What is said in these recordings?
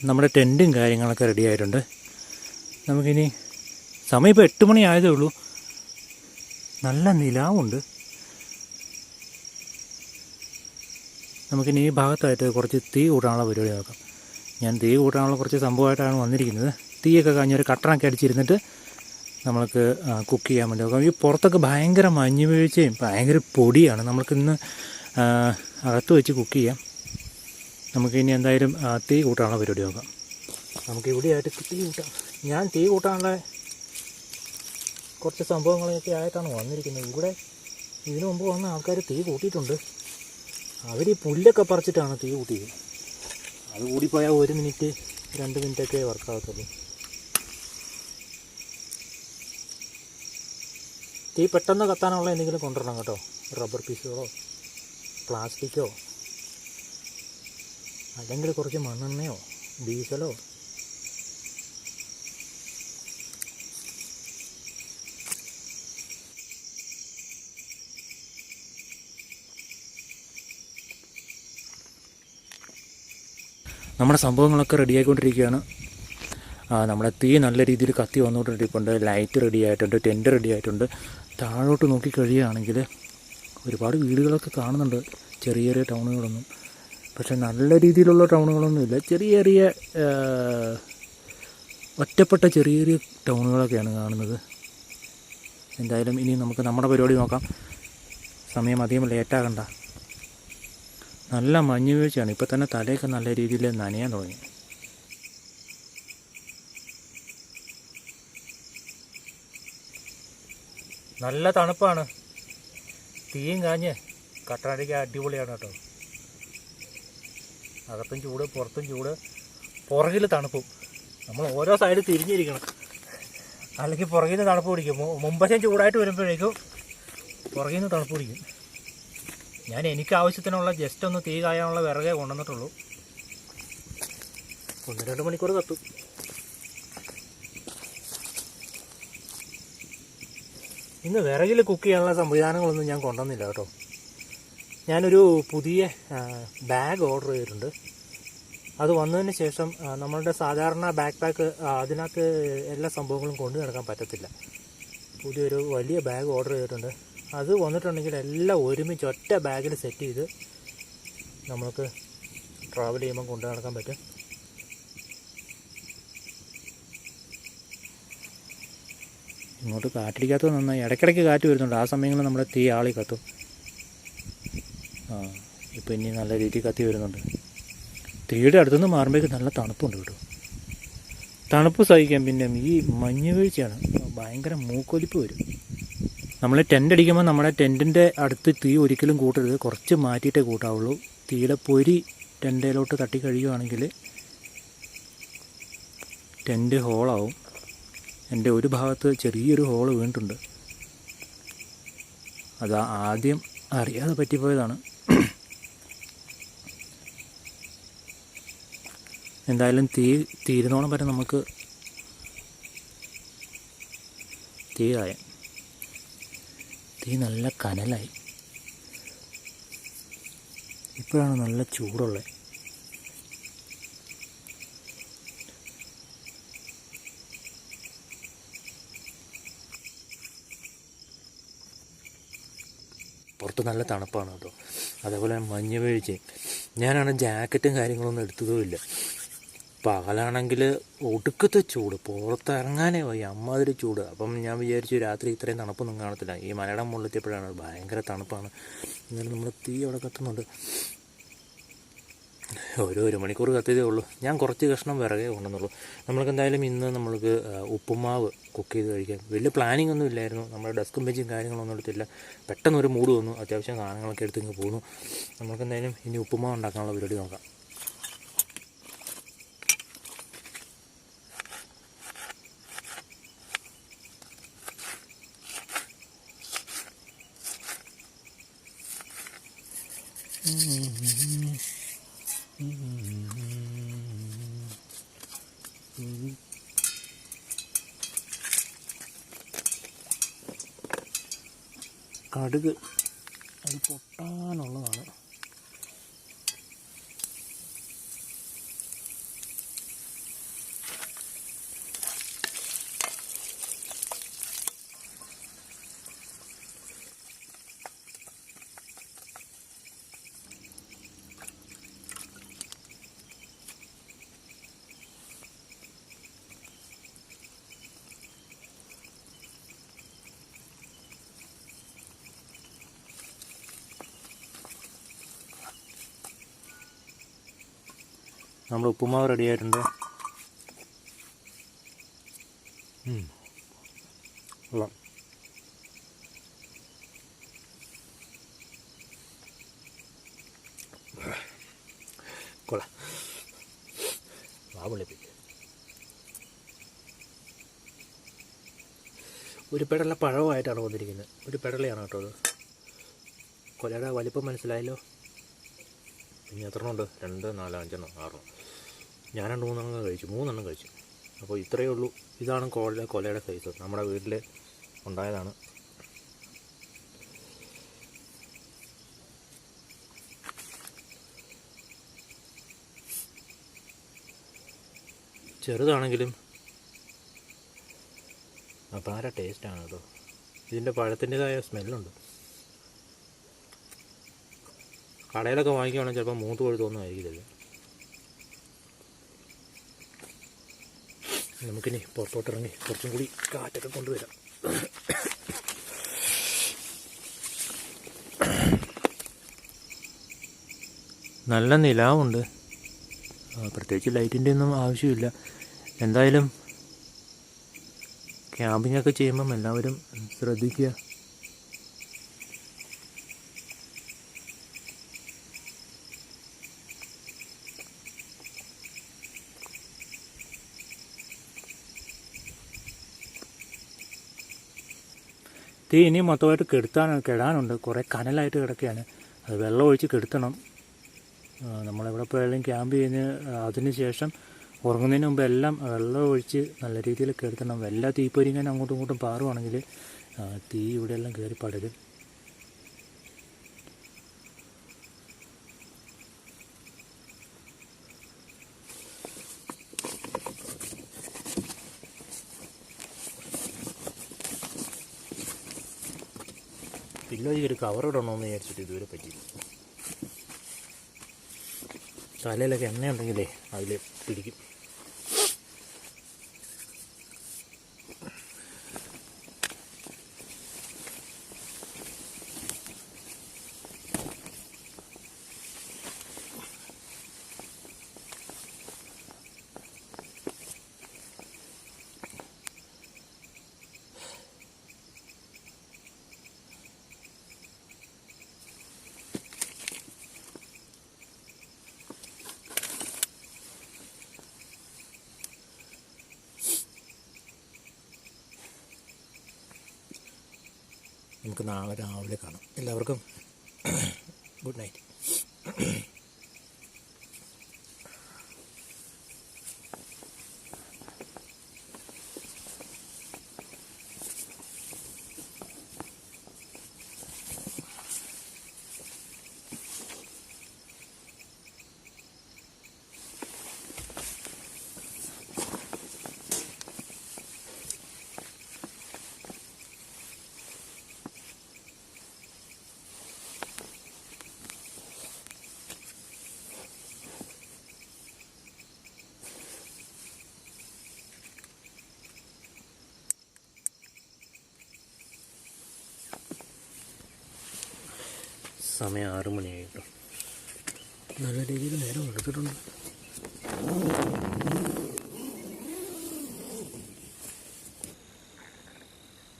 നമ്മുടെ ടെൻറ്റും കാര്യങ്ങളൊക്കെ റെഡി ആയിട്ടുണ്ട്. നമുക്കിനി സമയം ഇപ്പോൾ 8 മണി ആയതേ ഉള്ളൂ. നല്ല നിലാവുണ്ട്. നമുക്കിനി ഈ ഭാഗത്തായിട്ട് കുറച്ച് തീ കൂട്ടാനുള്ള പരിപാടി നോക്കാം. ഞാൻ തീ കൂട്ടാനുള്ള കുറച്ച് സംഭവമായിട്ടാണ് വന്നിരിക്കുന്നത്. തീയൊക്കെ കഴിഞ്ഞൊരു കട്ടണൊക്കെ അടിച്ചിരുന്നിട്ട് നമ്മൾക്ക് കുക്ക് ചെയ്യാൻ വേണ്ടി നോക്കാം. ഈ പുറത്തൊക്കെ ഭയങ്കര മഞ്ഞ് വീഴ്ചയും ഭയങ്കര പൊടിയാണ്. നമുക്കിന്ന് അകത്ത് വെച്ച് കുക്ക് ചെയ്യാം. നമുക്കിനി എന്തായാലും തീ കൂട്ടാനുള്ള പരിപാടി നോക്കാം. നമുക്ക് ഇവിടെയായിട്ട് തീ കൂട്ടാം. ഞാൻ തീ കൂട്ടാനുള്ള കുറച്ച് സംഭവങ്ങളൊക്കെ ആയിട്ടാണ് വന്നിരിക്കുന്നത്. ഇവിടെ ഇതിനു മുമ്പ് വന്ന ആൾക്കാർ തീ കൂട്ടിയിട്ടുണ്ട്. അവർ ഈ പുല്ലൊക്കെ പറിച്ചിട്ടാണ് തീ കൂട്ടിയത്. അത് കൂടിപ്പോയാൽ 1 മിനിറ്റ് 2 മിനിറ്റൊക്കെ വർക്കാകത്തുള്ളൂ. തീ പെട്ടെന്ന് കത്താനുള്ള എന്തെങ്കിലും കൊണ്ടുവരണം കേട്ടോ. റബ്ബർ പീസുകളോ പ്ലാസ്റ്റിക്കോ അല്ലെങ്കിൽ കുറച്ച് മണ്ണെണ്ണയോ ഡീസലോ. നമ്മുടെ സംഭവങ്ങളൊക്കെ റെഡിയായിക്കൊണ്ടിരിക്കുകയാണ്. നമ്മുടെ തീ നല്ല രീതിയിൽ കത്തി വന്നുകൊണ്ടിരിപ്പുണ്ട്. ലൈറ്റ് റെഡി ആയിട്ടുണ്ട്, ടെൻറ്റ് റെഡി ആയിട്ടുണ്ട്. താഴോട്ട് നോക്കി കഴിയുകയാണെങ്കിൽ ഒരുപാട് വീടുകളൊക്കെ കാണുന്നുണ്ട്. ചെറിയ ചെറിയ ടൗണുകളൊന്നും, പക്ഷേ നല്ല രീതിയിലുള്ള ടൗണുകളൊന്നുമില്ല. ചെറിയ ചെറിയ ഒറ്റപ്പെട്ട ചെറിയ ചെറിയ ടൗണുകളൊക്കെയാണ് കാണുന്നത്. എന്തായാലും ഇനി നമുക്ക് നമ്മുടെ പരിപാടി നോക്കാം. സമയം അധികം ലേറ്റാകണ്ട. നല്ല മഞ്ഞ് വീഴ്ചയാണ്. ഇപ്പോൾ തന്നെ തലയൊക്കെ നല്ല രീതിയിൽ നനയാൻ തുടങ്ങി. നല്ല തണുപ്പാണ്. തീയും കാഞ്ഞ് കട്ടനടിക്ക് അടിപൊളിയാണ് കേട്ടോ. അകത്തും ചൂട്, പുറത്തും ചൂട്, പുറകിൽ തണുപ്പും. നമ്മൾ ഓരോ സൈഡ് തിരിഞ്ഞിരിക്കണം, അല്ലെങ്കിൽ പുറകിൽ നിന്ന് തണുപ്പ് പിടിക്കും. മുമ്പശം ചൂടായിട്ട് വരുമ്പോഴേക്കും പുറകിൽ നിന്ന് തണുപ്പ് പിടിക്കും. ഞാൻ എനിക്ക് ആവശ്യത്തിനുള്ള ജസ്റ്റ് ഒന്ന് തീ കായാനുള്ള വിറകെ കൊണ്ടുവന്നിട്ടുള്ളൂ. 1-2 മണിക്കൂർ കത്തും. ഇന്ന് വിറകിൽ കുക്ക് ചെയ്യാനുള്ള സംവിധാനങ്ങളൊന്നും ഞാൻ കൊണ്ടുവന്നില്ല കേട്ടോ. ഞാനൊരു പുതിയ ബാഗ് ഓർഡർ ചെയ്തിട്ടുണ്ട്. അത് വന്നതിന് ശേഷം നമ്മളുടെ സാധാരണ ബാക്ക് പാക്ക് അതിനകത്ത് എല്ലാ സംഭവങ്ങളും കൊണ്ടു നടക്കാൻ പറ്റത്തില്ല. പുതിയൊരു വലിയ ബാഗ് ഓർഡർ ചെയ്തിട്ടുണ്ട്. അത് വന്നിട്ടുണ്ടെങ്കിൽ എല്ലാം ഒരുമിച്ച് ഒറ്റ ബാഗിൽ സെറ്റ് ചെയ്ത് നമുക്ക് ട്രാവൽ ചെയ്യുമ്പോൾ കൊണ്ടു നടക്കാൻ പറ്റും. ഇങ്ങോട്ട് കാറ്റടിക്കാത്തത് നന്നായി. ഇടയ്ക്കിടയ്ക്ക് കാറ്റ് വരുന്നുണ്ട്. ആ സമയങ്ങളിൽ നമ്മുടെ തീ ആളി കത്തും. ഇപ്പോൾ ഇനി നല്ല രീതിയിൽ കത്തി വരുന്നുണ്ട്. തീയുടെ അടുത്തുനിന്ന് മാറുമ്പോഴേക്കും നല്ല തണുപ്പുണ്ട് കേട്ടോ. തണുപ്പ് സഹിക്കാം. പിന്നെ ഈ മഞ്ഞ് വീഴ്ചയാണ്, ഭയങ്കര മൂക്കൊലിപ്പ് വരും. നമ്മൾ ടെൻ്റ് അടിക്കുമ്പോൾ നമ്മുടെ ടെൻറ്റിൻ്റെ അടുത്ത് തീ ഒരിക്കലും കൂട്ടരുത്. കുറച്ച് മാറ്റിയിട്ടേ കൂട്ടാവുള്ളൂ. തീയുടെ പൊരി ടെൻറ്റിലോട്ട് തട്ടി കഴിയുകയാണെങ്കിൽ ടെൻറ്റ് ഹോളാവും. എൻ്റെ ഒരു ഭാഗത്ത് ചെറിയൊരു ഹോള് വീണിട്ടുണ്ട്. അത് ആദ്യം അറിയാതെ പറ്റിപ്പോയതാണ്. എന്തായാലും തീരുന്നോളം വരെ നമുക്ക് തീ കായാം. തീ നല്ല കനലായി. ഇപ്പോഴാണ് നല്ല ചൂടുള്ളത്. പുറത്ത് നല്ല തണുപ്പാണ് കേട്ടോ. അതേപോലെ മഞ്ഞ് വീഴ്ചയും. ഞാനാണ് ജാക്കറ്റും കാര്യങ്ങളൊന്നും എടുത്തതുമില്ല. പകലാണെങ്കിൽ ഒടുക്കത്തെ ചൂട്, പുറത്തിറങ്ങാനേ വയ്യ, അമ്മാതിരി ചൂട്. അപ്പം ഞാൻ വിചാരിച്ചു രാത്രി ഇത്രയും തണുപ്പൊന്നും കാണത്തില്ല. ഈ മലയുടെ മുകളിലെത്തിയപ്പോഴാണ് ഭയങ്കര തണുപ്പാണ്. എന്നാലും നമ്മൾ തീ അവിടെ കത്തുന്നുണ്ട്. 1 മണിക്കൂർ കത്തിയതേ ഉള്ളൂ. ഞാൻ കുറച്ച് കഷ്ണം വിറകേ കൊണ്ടുവന്നുള്ളൂ. നമ്മൾക്ക് എന്തായാലും ഇന്ന് നമ്മൾക്ക് ഉപ്പുമാവ് കുക്ക് ചെയ്ത് കഴിക്കാം. വലിയ പ്ലാനിങ് ഒന്നും ഇല്ലായിരുന്നു. നമ്മുടെ ഡെസ്കും ബെഞ്ചും കാര്യങ്ങളൊന്നും എടുത്തില്ല. പെട്ടെന്നൊരു മൂഡ് വന്നു. അത്യാവശ്യം സാധനങ്ങളൊക്കെ എടുത്ത് ഇങ്ങ് പോന്നു. നമ്മൾക്ക് എന്തായാലും ഇനി ഉപ്പുമാവ് ഉണ്ടാക്കാനുള്ള പരിപാടി നോക്കാം. കടുക് അത് പൊട്ടാനുള്ളതാണ്. നമ്മുടെ ഉപ്പുമാവ് റെഡി ആയിട്ടുണ്ട്. കൊള്ളാം. കൊള്ളാം. വാവിളിപ്പിച്ച് ഒരു പെടല പഴമായിട്ടാണ് വന്നിരിക്കുന്നത്. ഒരു പെടലയാണ് കേട്ടോ അത്. കൊലയുടെ വലിപ്പം മനസ്സിലായല്ലോ. ഇനി എത്രണ്ണമുണ്ട്? 2, 4, 5, 6. ഞാൻ 2, 3 കഴിച്ചു. 3 കഴിച്ചു. അപ്പോൾ ഇത്രയേ ഉള്ളൂ. ഇതാണ് കൊലയുടെ സൈസ്. നമ്മുടെ വീട്ടിൽ ഉണ്ടായതാണ്. ചെറുതാണെങ്കിലും അപാര ടേസ്റ്റാണ് കേട്ടോ. ഇതിൻ്റെ പഴത്തിൻ്റെതായ സ്മെല്ലുണ്ട്. കടയിലൊക്കെ വാങ്ങിക്കുകയാണെങ്കിൽ ചിലപ്പോൾ മൂത്ത് കൊഴുത്തൊന്നും ആയിരിക്കില്ല. നമുക്കിനി പുറത്തോട്ടിറങ്ങി കുറച്ചും കൂടി കാറ്റൊക്കെ കൊണ്ടുവരാം. നല്ല നിലാവുണ്ട്. പ്രത്യേകിച്ച് ലൈറ്റിൻ്റെ ഒന്നും ആവശ്യമില്ല. എന്തായാലും ക്യാമ്പിങ്ങൊക്കെ ചെയ്യുമ്പം എല്ലാവരും ശ്രദ്ധിക്കുക. തീ ഇനി മൊത്തമായിട്ട് കെടാനുണ്ട്. കുറേ കനലായിട്ട് കിടക്കുകയാണ്. അത് വെള്ളം ഒഴിച്ച് കെടുത്തണം. നമ്മളെവിടെ പോയാലും ക്യാമ്പ് ചെയ്യുന്ന അതിന് ശേഷം ഉറങ്ങുന്നതിന് മുമ്പ് എല്ലാം വെള്ളം ഒഴിച്ച് നല്ല രീതിയിൽ കെടുത്തണം. വല്ല തീപ്പൊരിങ്ങനെ അങ്ങോട്ടും ഇങ്ങോട്ടും പാറുവാണെങ്കിൽ തീ ഇവിടെയെല്ലാം കയറി പടരും. പില്ലോയ്ക്ക് ഒരു കവർ ഇടണമെന്ന് വിചാരിച്ചിട്ട് ഇതുവരെ പറ്റിയില്ല. തലയിലൊക്കെ എണ്ണ ഉണ്ടെങ്കിലേ അതിൽ പിടിക്കും. നമുക്ക് നാളെ രാവിലെ കാണാം. എല്ലാവർക്കും ഗുഡ് നൈറ്റ്. സമയം 6 മണിയായിട്ടു. നല്ല രീതിയിൽ നേരം എടുത്തിട്ടുണ്ട്.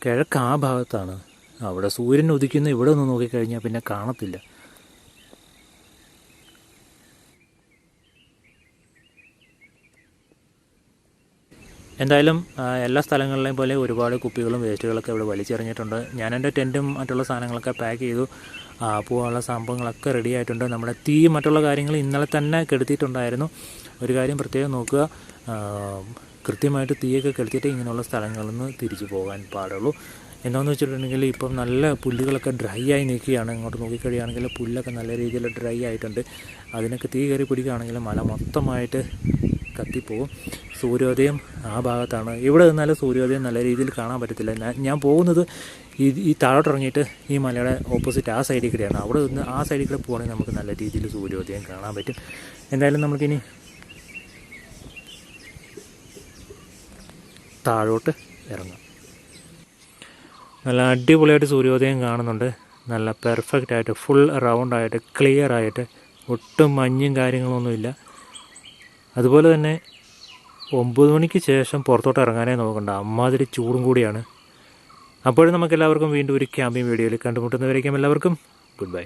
കിഴക്ക് ആ ഭാഗത്താണ്. അവിടെ സൂര്യൻ ഉദിക്കുന്ന ഇവിടെ ഒന്ന് നോക്കിക്കഴിഞ്ഞാൽ പിന്നെ കാണത്തില്ല. എന്തായാലും എല്ലാ സ്ഥലങ്ങളിലെയും പോലെ ഒരുപാട് കുപ്പികളും വേസ്റ്റുകളൊക്കെ ഇവിടെ വലിച്ചെറിഞ്ഞിട്ടുണ്ട്. ഞാൻ എൻ്റെ ടെൻറ്റും മറ്റുള്ള സാധനങ്ങളൊക്കെ പാക്ക് ചെയ്തു. പോകാനുള്ള സംഭവങ്ങളൊക്കെ റെഡി ആയിട്ടുണ്ട്. നമ്മുടെ തീ മറ്റുള്ള കാര്യങ്ങൾ ഇന്നലെ തന്നെ കെടുത്തിയിട്ടുണ്ടായിരുന്നു. ഒരു കാര്യം പ്രത്യേകം നോക്കുക, കൃത്യമായിട്ട് തീയൊക്കെ കെടുത്തിയിട്ട് ഇങ്ങനെയുള്ള സ്ഥലങ്ങളിൽ നിന്ന് തിരിച്ചു പോകാൻ പാടുള്ളൂ. എന്താണെന്ന് വെച്ചിട്ടുണ്ടെങ്കിൽ ഇപ്പം നല്ല പുല്ലുകളൊക്കെ ഡ്രൈ ആയി നിൽക്കുകയാണ്. ഇങ്ങോട്ട് നോക്കിക്കഴിയുകയാണെങ്കിൽ പുല്ലൊക്കെ നല്ല രീതിയിൽ ഡ്രൈ ആയിട്ടുണ്ട്. അതിനൊക്കെ തീ കയറി പിടിക്കുകയാണെങ്കിൽ മല മൊത്തമായിട്ട് കത്തിപ്പോവും. സൂര്യോദയം ആ ഭാഗത്താണ്. ഇവിടെ നിന്നാലും സൂര്യോദയം നല്ല രീതിയിൽ കാണാൻ പറ്റത്തില്ല. ഞാൻ പോകുന്നത് ഈ താഴോട്ടിറങ്ങിയിട്ട് ഈ മലയുടെ ഓപ്പോസിറ്റ് ആ സൈഡിൽ കൂടെയാണ്. അവിടെ നിന്ന് ആ സൈഡിൽ കൂടെ പോകുകയാണെങ്കിൽ നമുക്ക് നല്ല രീതിയിൽ സൂര്യോദയം കാണാൻ പറ്റും. എന്തായാലും നമുക്കിനി താഴോട്ട് ഇറങ്ങാം. നല്ല അടിപൊളിയായിട്ട് സൂര്യോദയം കാണുന്നുണ്ട്. നല്ല പെർഫെക്റ്റായിട്ട് ഫുൾ റൗണ്ടായിട്ട് ക്ലിയറായിട്ട് ഒട്ടും മഞ്ഞും കാര്യങ്ങളൊന്നുമില്ല. അതുപോലെ തന്നെ 9 മണിക്ക് ശേഷം പുറത്തോട്ട് ഇറങ്ങാനേ നോക്കണ്ട, അമ്മാതിരി ചൂടും കൂടിയാണ്. അപ്പോഴും നമുക്കെല്ലാവർക്കും വീണ്ടും ഒരു ക്യാമ്പിംഗ് വീഡിയോയിൽ കണ്ടുമുട്ടുന്നവരേക്കും എല്ലാവർക്കും ഗുഡ് ബൈ.